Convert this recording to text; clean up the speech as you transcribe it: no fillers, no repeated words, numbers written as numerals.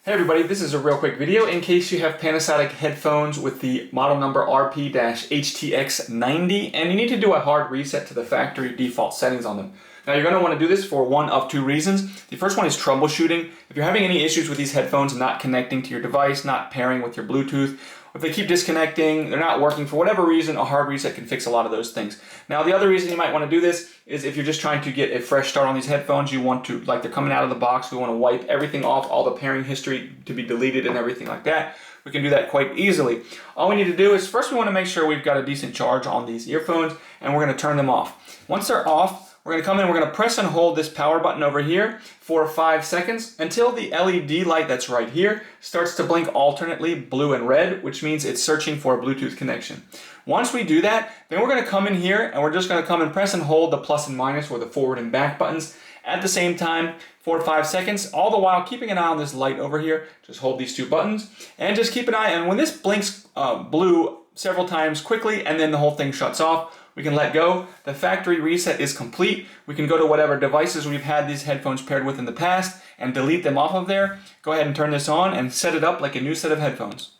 Hey everybody, this is a real quick video in case you have Panasonic headphones with the model number RP-HTX90 and you need to do a hard reset to the factory default settings on them. Now you're going to want to do this for one of two reasons. The first one is troubleshooting. If you're having any issues with these headphones not connecting to your device, not pairing with your Bluetooth, if they keep disconnecting, they're not working for whatever reason, a hard reset can fix a lot of those things. Now the other reason you might want to do this is if you're just trying to get a fresh start on these headphones, you want to, like they're coming out of the box, we want to wipe everything off, all the pairing history to be deleted and everything like that. We can do that quite easily. All we need to do is first we want to make sure we've got a decent charge on these earphones and we're going to turn them off. Once they're off, we're going to come in, we're going to press and hold this power button over here for 5 seconds until the LED light that's right here starts to blink alternately blue and red, which means it's searching for a Bluetooth connection. Once we do that, then we're going to come in here and we're just going to come and press and hold the plus and minus or the forward and back buttons at the same time for 5 seconds, all the while keeping an eye on this light over here. Just hold these two buttons and just keep an eye, and when this blinks blue several times quickly and then the whole thing shuts off, we can let go. The factory reset is complete. We can go to whatever devices we've had these headphones paired with in the past and delete them off of there. Go ahead and turn this on and set it up like a new set of headphones.